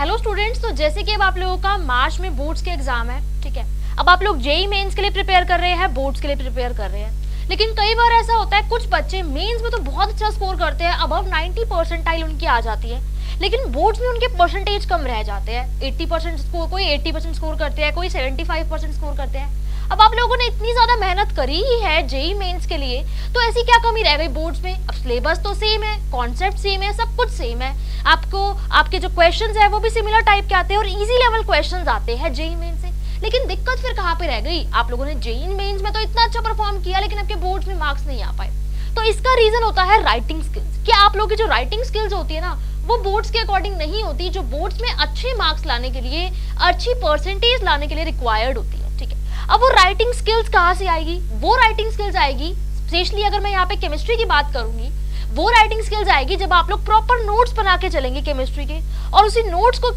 Hello students, तो जैसे कि अब आप लोगों का मार्च में बोर्ड्स के एग्जाम है, ठीक है। अब आप लोग जेई मेंस के लिए प्रिपेयर कर रहे हैं, बोर्ड्स के लिए प्रिपेयर कर रहे हैं, लेकिन कई बार ऐसा होता है कुछ बच्चे मेंस में तो बहुत अच्छा स्कोर करते हैं, अबव 90 परसेंटाइल उनकी आ जाती है, लेकिन बोर्ड्स में उनके परसेंटेज कम रह जाते हैं। 80% स्कोर, कोई 80% स्कोर करते हैं, कोई 75% स्कोर करते हैं। अब आप लोगों ने इतनी ज्यादा मेहनत करी ही है जेई मेंस के लिए, तो ऐसी क्या कमी रह गई बोर्ड्स में? अब सिलेबस तो सेम है, कॉन्सेप्ट सेम है, सब कुछ सेम है, आपको आपके जो क्वेश्चंस है वो भी सिमिलर टाइप के आते हैं और इजी लेवल क्वेश्चंस आते हैं जेई मेंस से। लेकिन दिक्कत फिर कहाँ पे रह गई? आप लोगों ने जेई मेंस में तो इतना अच्छा परफॉर्म किया, लेकिन आपके बोर्ड्स में मार्क्स नहीं आ पाए। तो इसका रीजन होता है राइटिंग स्किल्स। क्या आप लोगों की जो राइटिंग स्किल्स होती है ना, वो बोर्ड्स के अकॉर्डिंग नहीं होती, जो बोर्ड्स में अच्छे मार्क्स लाने के लिए, अच्छी परसेंटेज लाने के लिए रिक्वायर्ड होती है, ठीक है। अब वो राइटिंग स्किल्स कहाँ से आएगी? वो राइटिंग स्किल्स आएगी, स्पेशली अगर मैं यहाँ पे केमिस्ट्री की बात करूंगी, वो राइटिंग स्किल्स आएगी जब आप लोग प्रॉपर नोट्स बना के चलेंगे केमिस्ट्री के, और उसी नोट्स को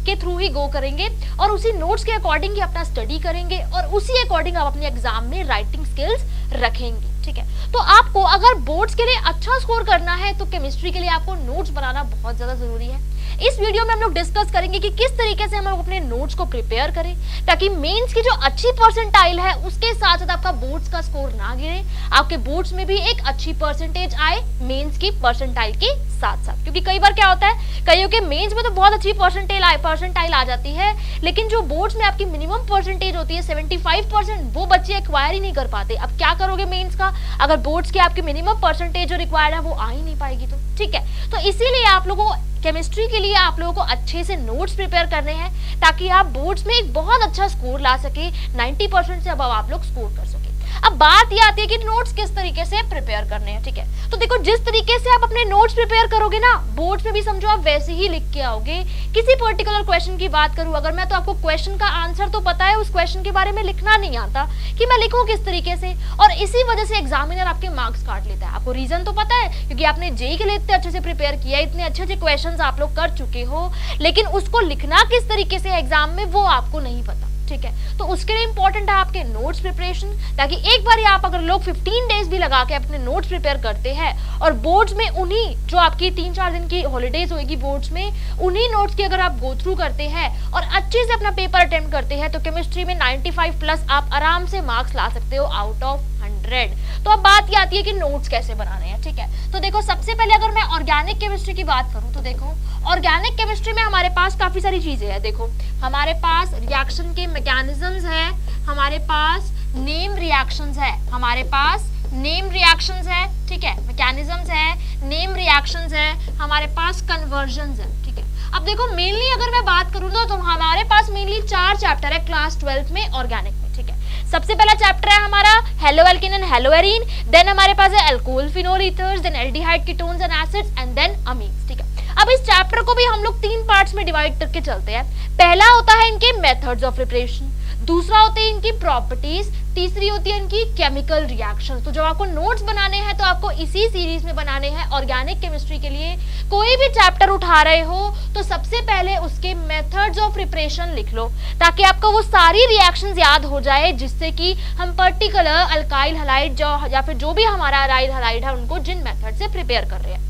के थ्रू ही गो करेंगे, और उसी नोट्स के अकॉर्डिंग ही अपना स्टडी करेंगे, और उसी अकॉर्डिंग आप अपने एग्जाम में राइटिंग स्किल्स रखेंगे, ठीक है। तो आपको अगर बोर्ड्स के लिए अच्छा स्कोर करना है तो केमिस्ट्री के लिए आपको नोट्स बनाना बहुत ज्यादा जरूरी है। इस वीडियो में हम लोग डिस्कस करेंगे कि किस तरीके से हम लोग अपने नोट्स को प्रिपेयर करें, ताकि मेंस की जो अच्छी परसेंटाइल है उसके साथ साथ आपका बोर्ड्स का स्कोर ना गिरे, आपके बोर्ड्स में भी एक अच्छी परसेंटेज आए मेंस की परसेंटाइल के साथ साथ। क्योंकि कई बार क्या होता है, कईयों के मेंस में तो बहुत अच्छी परसेंटाइल आ जाती है, लेकिन जो बोर्ड्स में आपकी मिनिमम परसेंटेज होती है 75%, वो बच्चे एक्वायर ही नहीं कर पाते। अब क्या करोगे मेंस का, अगर बोर्ड्स की आपकी मिनिमम परसेंटेज जो रिक्वायर्ड है वो आ ही नहीं पाएगी तो, ठीक है। तो इसीलिए आप लोगों को केमिस्ट्री के लिए आप लोगों को अच्छे से नोट्स प्रिपेयर करने हैं, ताकि आप बोर्ड्स में एक बहुत अच्छा स्कोर ला सके, 90% से अब आप लोग स्कोर कर सके। अब बात ये आती है कि नोट्स किस तरीके से प्रिपेयर करने हैं, ठीक है। तो देखो, जिस तरीके से आप अपने नोट्स प्रिपेयर करोगे ना, बोर्ड्स में भी समझो आप वैसे ही लिख के आओगे। किसी पर्टिकुलर क्वेश्चन की बात करूं अगर मैं, तो आपको क्वेश्चन का आंसर तो पता है, उस क्वेश्चन के बारे में लिखना नहीं आता कि मैं लिखूं किस तरीके से, और इसी वजह से एग्जामिनर आपके मार्क्स काट लेता है। आपको रीजन तो पता है, क्योंकि आपने जेई के लिए इतने अच्छे से प्रिपेयर किया, इतने अच्छे अच्छे क्वेश्चन आप लोग कर चुके हो, लेकिन उसको लिखना किस तरीके से एग्जाम में वो आपको नहीं पता, ठीक है। तो उसके लिए इंपॉर्टेंट है आपके नोट्स प्रिपरेशन, ताकि एक बार आप अगर लोग 15 डेज भी लगा के अपने नोट्स प्रिपेयर करते हैं, और बोर्ड्स में उन्हीं जो आपकी 3-4 दिन की हॉलीडेज होगी बोर्ड्स में, उन्हीं नोट्स की अगर आप गो थ्रू करते हैं और अच्छे से अपना पेपर अटेम्प्ट करते हैं, तो केमिस्ट्री में 95+ आप आराम से मार्क्स ला सकते हो आउट ऑफ 100। तो अब बात ये आती है कि नोट्स कैसे बनाने हैं, ठीक है। तो देखो, सबसे पहले अगर मैं ऑर्गेनिक केमिस्ट्री की बात करूं, तो देखो ऑर्गेनिक केमिस्ट्री में हमारे पास काफी सारी चीजें हैं। देखो, हमारे पास रिएक्शन के मैकेनिज्म्स है, हमारे पास नेम रिएक्शंस है, हमारे पास नेम रिएक्शंस है, ठीक है, मैकेनिज्म्स है, नेम रिएक्शंस है, हमारे पास कन्वर्जंस है, ठीक है। अब देखो, मेनली अगर मैं बात करूं तो हमारे पास मेनली 4 चैप्टर है क्लास 12 में ऑर्गेनिक में, ठीक है। सबसे पहला चैप्टर है हमारा haloalkane and haloarene, then हमारे पास है alcohol phenol ethers, then aldehyde ketones and acids, and then amines, ठीक है। अब इस चैप्टर को भी हम लोग 3 पार्ट्स में डिवाइड करके चलते हैं। पहला होता है इनके मेथड्स ऑफ प्रिपरेशन, दूसरा होते हैं इनकी प्रॉपर्टीज, तीसरी होती है इनकी केमिकल रिएक्शन। तो जब आपको नोट्स बनाने हैं तो आपको इसी सीरीज में बनाने हैं ऑर्गेनिक केमिस्ट्री के लिए। कोई भी चैप्टर उठा रहे हो तो सबसे पहले उसके मेथड्स ऑफ प्रिपरेशन लिख लो, ताकि आपको वो सारी रिएक्शंस याद हो जाए, जिससे कि हम पर्टिकुलर अल्काइल हलाइड या फिर जो भी हमारा अराइल हलाइड है उनको जिन मेथड से प्रिपेयर कर रहे हैं।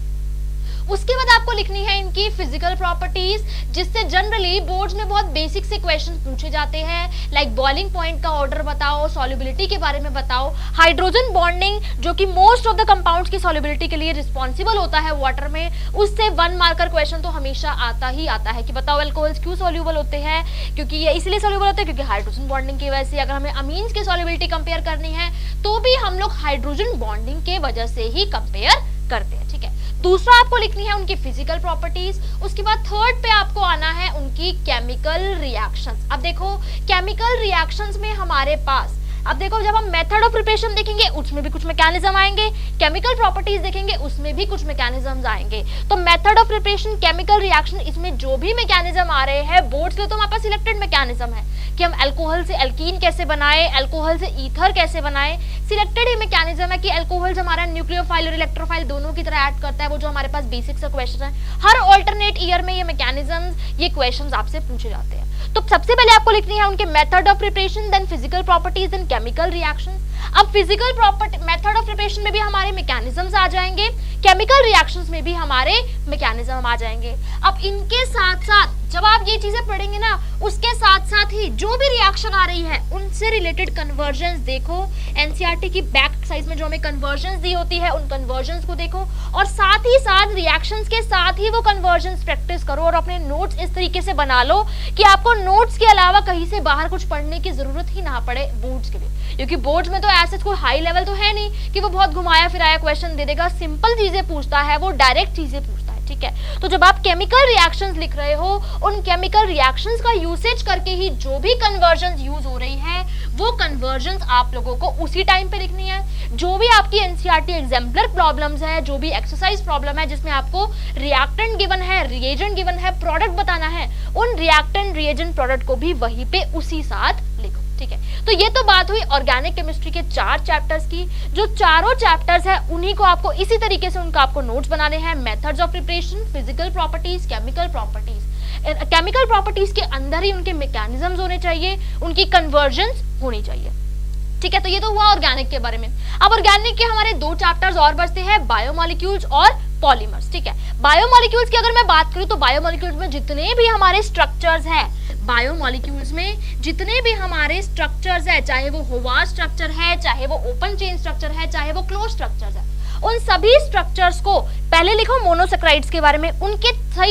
उसके बाद आपको लिखनी है इनकी फिजिकल प्रॉपर्टीज, जिससे जनरली बोर्ड्स में बहुत बेसिक से क्वेश्चन पूछे जाते हैं, लाइक बॉइलिंग पॉइंट का ऑर्डर बताओ, सॉल्युबिलिटी के बारे में बताओ, हाइड्रोजन बॉन्डिंग जो कि मोस्ट ऑफ द कंपाउंड्स की सॉल्युबिलिटी के लिए रिस्पॉन्सिबल होता है वाटर में, उससे 1 मार्कर क्वेश्चन तो हमेशा आता ही आता है कि बताओ अल्कोहल्स क्यों सॉल्युबल होते हैं, क्योंकि ये इसलिए सॉल्युबल होते हैं क्योंकि हाइड्रोजन बॉन्डिंग की वजह से। अगर हमें अमीन्स की सॉल्युबिलिटी कंपेयर करनी है तो भी हम लोग हाइड्रोजन बॉन्डिंग के वजह से ही कंपेयर करते हैं, ठीक है। दूसरा आपको लिखनी है उनकी फिजिकल प्रॉपर्टीज। उसके बाद थर्ड पे आपको आना है उनकी केमिकल रिएक्शंस। अब देखो, केमिकल रिएक्शंस में हमारे पास, अब देखो, जब हम मेथड ऑफ प्रिपरेशन देखेंगे उसमें भी कुछ मैकेनिज्म आएंगे, केमिकल प्रॉपर्टीज देखेंगे उसमें भी कुछ मैकेनिज्म्स आएंगे। तो method of preparation, chemical reaction, इसमें जो भी मैकेनिज्म आ रहे हैं बोर्ड्स के, तो हमारे पास सिलेक्टेड मैकेनिज्म है कि हम अल्कोहल से एल्कीन कैसे बनाए, अल्कोहल से ईथर कैसे बनाए। सिलेक्टेड ही मैकेनिज्म है कि अल्कोहल हमारा न्यूक्लियोफाइल और इलेक्ट्रोफाइल दोनों की तरह ऐड करता है, वो जो हमारे पास बेसिक से क्वेश्चन है। हर ऑल्टरनेट ईयर में ये मैकेनिज्म्स, ये क्वेश्चंस आपसे पूछे जाते हैं। तो सबसे पहले आपको लिखनी है उनके method of preparation, then physical properties, then chemical reactions. अब physical property method of preparation में भी हमारे मैकेनिज्म्स आ जाएंगे, केमिकल रिएक्शंस में भी हमारे मैकेनिज्म आ जाएंगे। अब इनके साथ साथ जब आप ये चीजें पढ़ेंगे ना, उसके साथ साथ ही जो भी रिएक्शन आ रही है उनसे रिलेटेड कन्वर्जन्स देखो। एनसीईआरटी की बैक एक्सरसाइज में जो हमें कन्वर्जन्स दी होती है उन कन्वर्जन्स को देखो, और साथ ही साथ रिएक्शंस के साथ ही वो कन्वर्जन्स प्रैक्टिस करो, और अपने नोट्स इस तरीके से बना लो कि आपको नोट्स के अलावा कहीं से बाहर कुछ पढ़ने की जरूरत ही ना पड़े बोर्ड्स के लिए। क्योंकि बोर्ड्स में तो ऐसा कोई हाई लेवल तो है नहीं कि वो बहुत घुमाया फिराया क्वेश्चन दे देगा, सिंपल चीजें पूछता है, वो डायरेक्ट चीजें पूछता है। ठीक है, तो जब आप केमिकल रिएक्शंस लिख रहे हो, उन केमिकल रिएक्शंस का यूसेज करके ही जो भी कन्वर्जन्स यूज हो रही है वो कन्वर्जन्स आप लोगों को उसी टाइम पे लिखनी है। जो भी आपकी एनसीईआरटी एग्जाम्पलर प्रॉब्लम्स है, जो भी एक्सरसाइज प्रॉब्लम है जिसमें आपको रिएक्टेंट गिवन है, रिएजेंट गिवन है, प्रोडक्ट बताना है, उन रिएक्टेंट रिएजेंट प्रोडक्ट को भी वहीं पे उसी साथ लिखो। ठीक है, तो ये तो बात हुई ऑर्गेनिक केमिस्ट्री के 4 चैप्टर्स की। जो चारों चैप्टर्स है उन्हीं को आपको इसी तरीके से उनका आपको नोट्स बनाने हैं। Methods of preparation, physical properties, chemical properties. Chemical properties के अंदर ही उनके मैकेनिज्म्स होने चाहिए, उनकी कन्वर्जन्स होनी चाहिए। ठीक है, तो ये तो हुआ ऑर्गेनिक के बारे में। अब ऑर्गेनिक के हमारे 2 चैप्टर्स और बचते हैं, बायोमोलिक्यूल्स और पॉलीमर्स। ठीक है, बायोमोलिक्यूल्स की अगर मैं बात करूं तो बायोमोलिक्यूल्स में जितने भी हमारे स्ट्रक्चर्स हैं, बायोमोलिक्यूल्स में जितने भी हमारे स्ट्रक्चर्स है, चाहे वो होवार स्ट्रक्चर है, चाहे वो ओपन चेन स्ट्रक्चर है, चाहे वो क्लोज स्ट्रक्चर्स है, उन सभी स्ट्रक्चर्स को पहले लिखो। मोनोसेक्राइड्स के बारे में उनके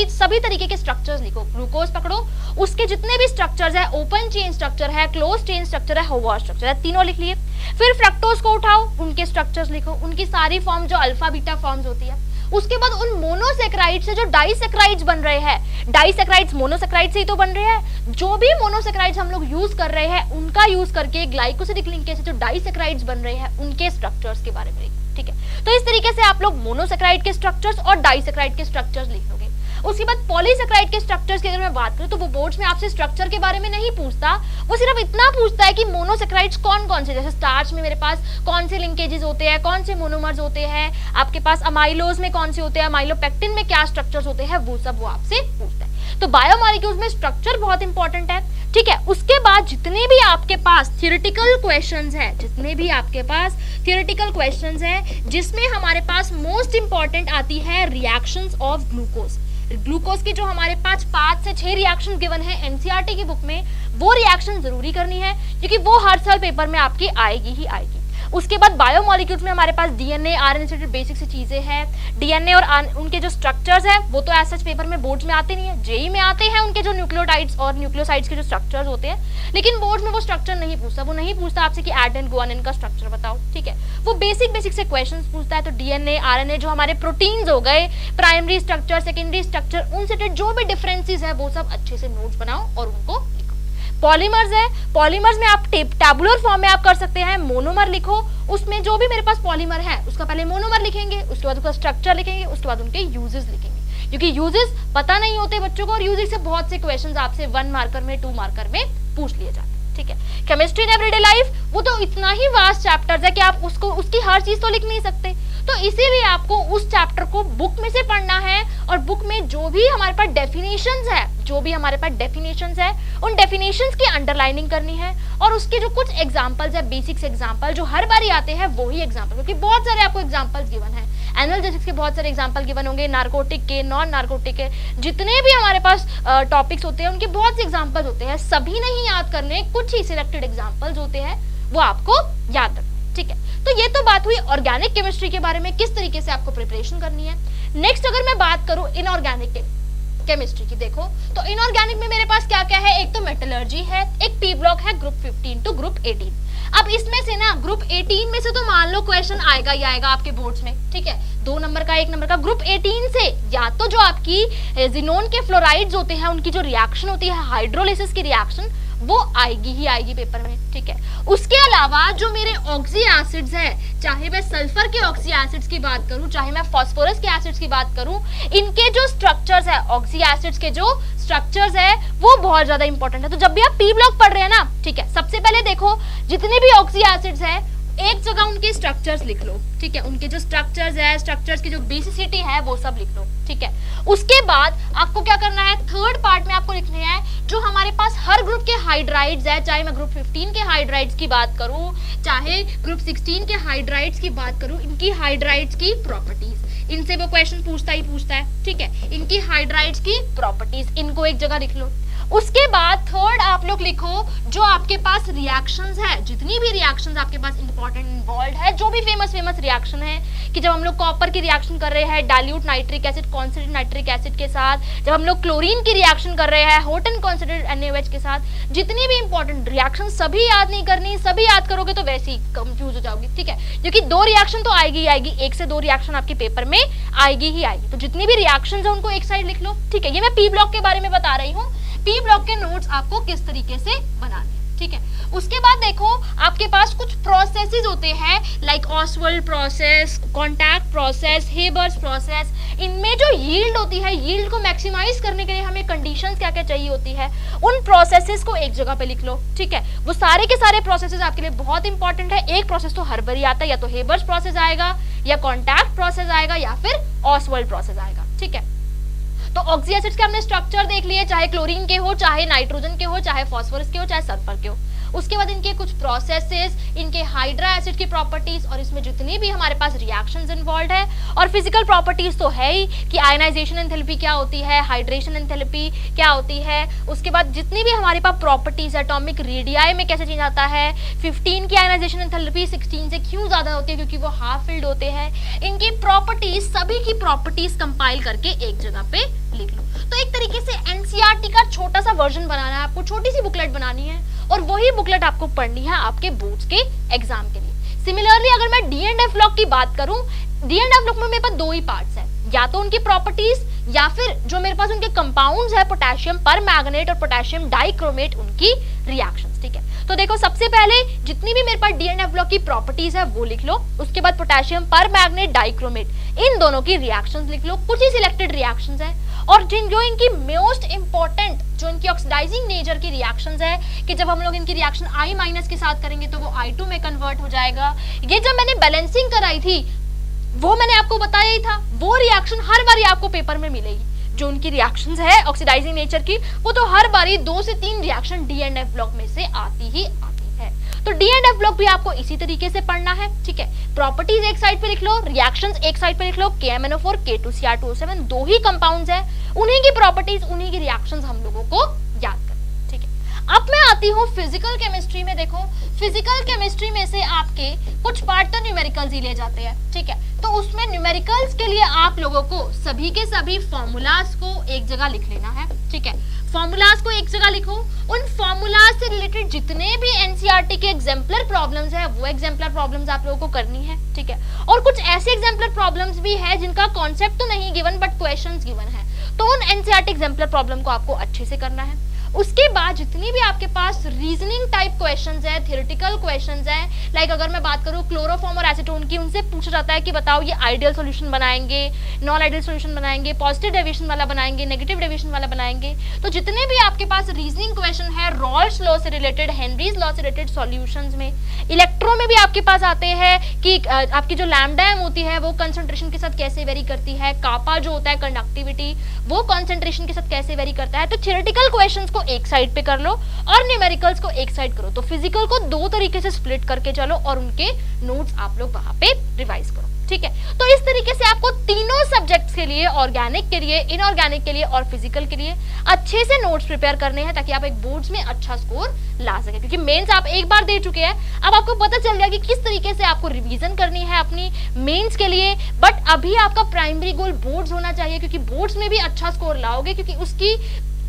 सभी तरीके के स्ट्रक्चर्स लिखो। ग्लूकोज पकड़ो, उसके जितने भी स्ट्रक्चर्स है, ओपन चेन स्ट्रक्चर है, क्लोज चेन स्ट्रक्चर है, होवार स्ट्रक्चर है, तीनों लिख लिए। फिर फ्रक्टोज को उठाओ, उनके स्ट्रक्चर्स लिखो, उनकी सारी फॉर्म जो अल्फा बीटा फॉर्म्स होती है। उसके बाद उन मोनोसेक्राइड से जो डाइसेक्राइड्स बन रहे हैं, डाइसेक्राइड्स मोनोसेक्राइड से ही तो बन रहे हैं, जो भी मोनोसेक्राइड्स हम लोग यूज कर रहे हैं उनका यूज करके ग्लाइकोसिडिक लिंकेज से जो डाइसेक्राइड्स बन रहे हैं उनके स्ट्रक्चर्स के बारे में। ठीक है, तो इस तरीके से आप लोग मोनोसेक्राइड के स्ट्रक्चर्स और डाइसेक्राइड के स्ट्रक्चर्स लिखोगे। उसके बाद पॉलीसेक्राइड के स्ट्रक्चर्स की अगर मैं बात करूं तो वो बोर्ड्स में आपसे स्ट्रक्चर के बारे में नहीं पूछता, वो सिर्फ इतना पूछता है कि मोनोसेक्राइड्स कौन कौन से, जैसे स्टार्च में मेरे पास कौन से लिंकेजेस होते हैं, कौन से मोनोमर्स होते हैं, आपके पास अमाइलोज में कौन से होते हैं, अमाइलोपेक्टिन में क्या स्ट्रक्चर्स होते हैं, वो सब वो आपसे पूछता है। तो बायोमोलिक्यूल्स में स्ट्रक्चर बहुत इंपॉर्टेंट है। ठीक है, उसके बाद जितने भी आपके पास थियोरेटिकल क्वेश्चंस है, जितने भी आपके पास थियोरेटिकल क्वेश्चंस है, जिसमें हमारे पास मोस्ट इंपॉर्टेंट आती है रिएक्शंस ऑफ ग्लूकोज। ग्लूकोज की जो हमारे पास 5 से 6 रिएक्शन गिवन है एनसीईआरटी की बुक में, वो रिएक्शन जरूरी करनी है क्योंकि वो हर साल पेपर में आपकी आएगी ही आएगी। उसके बाद बायोमोलिक्यूल्स में हमारे पास डीएनए, आरएनए से बेसिक सी चीजें हैं। डीएनए और उनके जो स्ट्रक्चर्स हैं वो तो ऐसा पेपर में बोर्ड्स में आते नहीं है, जेई में आते हैं उनके जो न्यूक्लियोटाइड्स और न्यूक्लियोसाइड्स के जो स्ट्रक्चर्स होते हैं, लेकिन बोर्ड्स में वो स्ट्रक्चर नहीं पूछता। वो नहीं पूछता आपसे कि एडेन गुआनिन का स्ट्रक्चर बताओ। ठीक है, वो बेसिक से क्वेश्चंस पूछता है। तो डीएनए, आरएनए जो हमारे प्रोटीन्स हो गए, प्राइमरी स्ट्रक्चर, सेकेंडरी स्ट्रक्चर, उनसे जो भी डिफरेंसेस है वो सब अच्छे से नोट्स बनाओ और उनको। पॉलीमर्स है, पॉलीमर्स में आप टैबुलर फॉर्म में आप कर सकते हैं, मोनोमर लिखो, उसमें जो भी मेरे पास पॉलीमर है उसका पहले मोनोमर लिखेंगे, उसके बाद उसका स्ट्रक्चर लिखेंगे, उसके बाद उनके यूजेस लिखेंगे, क्योंकि यूजेस पता नहीं होते बच्चों को और यूजेस से बहुत से क्वेश्चंस आपसे 1 मार्कर में 2 मार्कर में पूछ लिए जाते हैं। ठीक है, केमिस्ट्री इन एवरीडे लाइफ वो तो इतना ही वास्ट चैप्टर्स है कि आप उसकी हर चीज तो लिख नहीं सकते, तो इसीलिए आपको उस चैप्टर को बुक में से पढ़ना है और बुक में जो भी हमारे पास डेफिनेशंस है, उन डेफिनेशंस की अंडरलाइनिंग करनी है और उसके जो कुछ एग्जांपल्स है, बेसिक्स एग्जांपल जो हर बार आते हैं वही एग्जांपल, क्योंकि बहुत सारे आपको एग्जांपल्स गिवन है, एनाल्जेसिक्स के बहुत सारे एग्जांपल गिवन होंगे, नार्कोटिक के, नॉन नार्कोटिक के, जितने भी हमारे पास टॉपिक्स होते हैं उनके बहुत से एग्जांपल्स होते हैं, सभी नहीं याद करने, कुछ ही सिलेक्टेड एग्जांपल्स होते हैं वो आपको याद रखना। ठीक है, तो ये तो बात हुई ऑर्गेनिक केमिस्ट्री के बारे में, किस तरीके से आपको प्रिपरेशन करनी है। नेक्स्ट अगर मैं बात करूं इनऑर्गेनिक केमिस्ट्री की, देखो तो इनऑर्गेनिक में मेरे पास क्या क्या है, एक तो मेटलर्जी है, एक पी ब्लॉक है ग्रुप 15 टू ग्रुप 18। अब इसमें से ना ग्रुप 18 में से तो मान लो क्वेश्चन आएगा ही आएगा आपके बोर्ड्स में। ठीक है, 2 नंबर का 1 नंबर का। ग्रुप 18 से या तो जो आपकी जिनोन के फ्लोराइड्स होते हैं उनकी जो रिएक्शन होती है हाइड्रोलिसिस की रिएक्शन, वो आएगी ही आएगी पेपर में। ठीक है, उसके अलावा जो मेरे ऑक्सी एसिड्स है, चाहे मैं सल्फर के ऑक्सी एसिड्स की बात करूं, चाहे मैं फास्फोरस के एसिड्स की बात करूं, इनके जो स्ट्रक्चर्स है, ऑक्सी एसिड्स के जो स्ट्रक्चर्स है वो बहुत ज्यादा इंपॉर्टेंट है। तो जब भी आप पी ब्लॉक पढ़ रहे हैं ना, ठीक है, सबसे पहले देखो जितने भी ऑक्सी एसिड्स है एक जगह उनके स्ट्रक्चर्स लिख लो, ठीक है, उनके जो स्ट्रक्चर्स है, स्ट्रक्चर्स की जो बेसिसिटी है वो सब लिख लो, ठीक है। उसके बाद आपको क्या करना है, थर्ड पार्ट में आपको लिखने हैं जो हमारे पास हर ग्रुप के हाइड्राइड्स है, चाहे मैं ग्रुप 15 के हाइड्राइड्स की बात करूं, चाहे ग्रुप 16 के हाइड्राइड्स की बात करूं, इनकी हाइड्राइड्स की प्रॉपर्टीज, इनसे वो क्वेश्चन पूछता है, ठीक है, इनकी हाइड्राइड्स की प्रॉपर्टीज, इनको एक जगह लिख लो। उसके बाद थर्ड आप लोग लिखो जो आपके पास रिएक्शंस है, जितनी भी रिएक्शंस आपके पास इंपॉर्टेंट इन्वॉल्व है, जो भी फेमस रिएक्शन है, कि जब हम लोग कॉपर की रिएक्शन कर रहे हैं dilute nitric acid concentrated nitric acid के साथ, जब हम लोग क्लोरीन की रिएक्शन कर रहे हैं हॉट एंड कॉन्सेंट्रेटेड NaOH के साथ, जितनी भी इंपॉर्टेंट रिएक्शन सभी याद नहीं करनी, सभी याद करोगे तो वैसे ही कंफ्यूज हो जाओगी, ठीक है, क्योंकि 2 रिएक्शन तो आएगी ही आएगी, 1 से 2 रिएक्शन आपके पेपर में आएगी ही आएगी, तो जितनी भी रिएक्शन है उनको एक साइड लिख लो, ठीक है। ये मैं पी ब्लॉक के बारे में बता रही हूँ, पी ब्लॉक के नोट्स आपको किस तरीके से बनाने, ठीक है। उसके बाद देखो आपके पास कुछ प्रोसेसेस होते हैं, like Oswald process, contact process, Haber's process, इनमें जो यील्ड होती है, यील्ड को मैक्सिमाइज करने के लिए हमें कंडीशंस क्या क्या चाहिए होती है, उन प्रोसेसेस को एक जगह पे लिख लो, ठीक है। वो सारे के सारे प्रोसेसेस आपके लिए बहुत इंपॉर्टेंट है, एक प्रोसेस तो हर बारी आता है, या तो हेबर्स प्रोसेस आएगा, या कॉन्टैक्ट प्रोसेस आएगा, या फिर ऑसवाल्ड प्रोसेस आएगा, ठीक है। तो ऑक्सी एसिड्स के हमने स्ट्रक्चर देख लिए, चाहे क्लोरीन के हो, चाहे नाइट्रोजन के हो, चाहे फास्फोरस के हो, चाहे सल्फर के हो। उसके बाद इनके कुछ प्रोसेसेस, इनके हाइड्रा एसिड की प्रॉपर्टीज, और इसमें जितनी भी हमारे पास रिएक्शंस इन्वॉल्व है, और फिजिकल प्रॉपर्टीज तो है ही कि आयनाइजेशन एंथैल्पी क्या होती है, हाइड्रेशन एंथैल्पी क्या होती है। उसके बाद जितनी भी हमारे पास प्रॉपर्टीज, एटॉमिक रेडियाई में कैसे चेंज आता है, 15 की आयनाइजेशन एंथैल्पी 16 से क्यों ज्यादा होती है, क्योंकि वो हाफ फिल्ड होते हैं। इनकी प्रॉपर्टीज, सभी की प्रॉपर्टीज कंपाइल करके एक जगह पे लिख लो। तो एक तरीके से एनसीईआरटी का छोटा सा वर्जन बनाना है आपको, छोटी सी बुकलेट बनानी है, और वही बुकलेट आपको पढ़नी है आपके बोर्ड्स के एग्जाम के लिए। सिमिलरली अगर मैं डी एंड एफ ब्लॉक की बात करूं, डी एंड एफ ब्लॉक में मेरे पास 2 ही पार्ट्स हैं, या तो उनकी प्रॉपर्टीज, या फिर जो मेरे पास उनके कंपाउंड्स है, पोटेशियम परमैंगनेट और पोटेशियम डाइक्रोमेट, उनकी रिएक्शंस, ठीक है। तो देखो सबसे पहले जितनी भी मेरे पास डी एंड एफ ब्लॉक की प्रॉपर्टीज है वो लिख लो, उसके बाद पोटेशियम परमैंगनेट, डाइक्रोमेट, इन दोनों की रिएक्शंस लिख लो, कुछ ही सिलेक्टेड रिएक्शंस है, और जो इनकी मोस्ट इंपॉर्टेंट, जो इनकी ऑक्सीडाइजिंग नेचर की रिएक्शंस है, कि जब हम लोग इनकी रिएक्शन I- के साथ करेंगे तो वो I2 में कन्वर्ट हो जाएगा। ये जब मैंने बैलेंसिंग कराई थी वो मैंने आपको बताया ही था, वो रिएक्शन हर बार आपको पेपर में मिलेगी। जो उनकी रिएक्शंस है ऑक्सीडाइजिंग नेचर की, वो तो हर बारी 2 से 3 reaction D and F block में से आती ही आती है। तो डी एंड एफ ब्लॉक भी आपको इसी तरीके से पढ़ना है, ठीक है। प्रॉपर्टीज एक साइड पे लिख लो, रिएक्शंस एक साइड पे लिख लो, KMnO4 K2Cr2O7 2 ही कंपाउंड्स है, उन्हीं की प्रॉपर्टीज, उन्हीं की रिएक्शंस हम लोगों को याद करना, ठीक है। अब मैं आती हूँ फिजिकल केमिस्ट्री में। देखो फिजिकल केमिस्ट्री में से आपके कुछ पार्ट तो न्यूमेरिकल्स ही ले जाते हैं, ठीक है। तो उसमें न्यूमेरिकल्स के लिए आप लोगों को सभी के सभी फॉर्मूलाज को एक जगह लिख लेना है, ठीक है। फॉर्मूलाज को एक जगह लिखो, उन फॉर्मूलाज से रिलेटेड जितने भी एनसीईआरटी के एग्जाम्पलर प्रॉब्लम्स है वो एग्जाम्पलर प्रॉब्लम्स आप लोगों को करनी है, ठीक है। और कुछ ऐसे एग्जाम्पलर प्रॉब्लम्स भी है जिनका कॉन्सेप्ट तो नहीं गिवन बट क्वेश्चंस गिवन है, तो उन एनसीईआरटी एग्जाम्पलर प्रॉब्लम को आपको अच्छे से करना है। उसके बाद जितनी भी आपके पास रीजनिंग टाइप क्वेश्चंस है, थ्योरेटिकल क्वेश्चंस है, लाइक अगर मैं बात करूं क्लोरोफॉर्म और एसीटोन की, उनसे पूछा जाता है कि बताओ ये आइडियल सॉल्यूशन बनाएंगे, नॉन आइडियल सॉल्यूशन बनाएंगे, पॉजिटिव डेविएशन वाला बनाएंगे, नेगेटिव डेविएशन वाला बनाएंगे। तो जितने भी आपके पास रीजनिंग क्वेश्चन है रॉल्स लॉ से रिलेटेड, हेनरीज लॉ से रिलेटेड सॉल्यूशंस में, इलेक्ट्रो में भी आपके पास आते हैं कि आपकी जो लैम्डा एम होती है वो कंसंट्रेशन के साथ कैसे वेरी करती है, कापा जो होता है कंडक्टिविटी वो कंसंट्रेशन के साथ कैसे वेरी करता है। तो थ्योरेटिकल क्वेश्चंस को एक साइड पे कर लो और न्यूमेरिकल्स को एक साइड करो। तो फिजिकल को 2 तरीके से स्प्लिट करके चलो और उनके नोट्स आप लोग वहां पे रिवाइज करो, ठीक है। तो इस तरीके से आपको तीनों सब्जेक्ट्स के लिए, ऑर्गेनिक के लिए, इनऑर्गेनिक के लिए और फिजिकल के लिए अच्छे से नोट्स प्रिपेयर करने हैं ताकि आप एक बोर्ड्स में अच्छा स्कोर ला सके, क्योंकि मेंस आप एक बार दे चुके हैं, अब आपको पता चल गया कि किस तरीके से आपको रिवीजन करनी है अपनी मेंस के लिए। बट अभी आपका प्राइमरी गोल बोर्ड्स होना चाहिए, क्योंकि बोर्ड्स में भी अच्छा स्कोर लाओगे, क्योंकि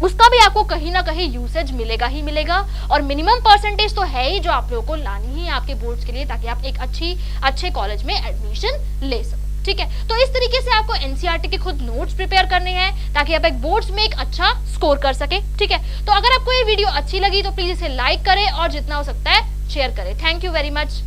उसका भी आपको कहीं ना कहीं यूसेज मिलेगा ही मिलेगा, और मिनिमम परसेंटेज तो है ही जो आप लोगों को लानी ही है आपके बोर्ड्स के लिए, ताकि आप एक अच्छे कॉलेज में एडमिशन ले सको, ठीक है। तो इस तरीके से आपको एनसीईआरटी के खुद नोट्स प्रिपेयर करने हैं ताकि आप एक बोर्ड्स में एक अच्छा स्कोर कर सके, ठीक है। तो अगर आपको ये वीडियो अच्छी लगी तो प्लीज इसे लाइक करें और जितना हो सकता है शेयर करें। Thank you very much.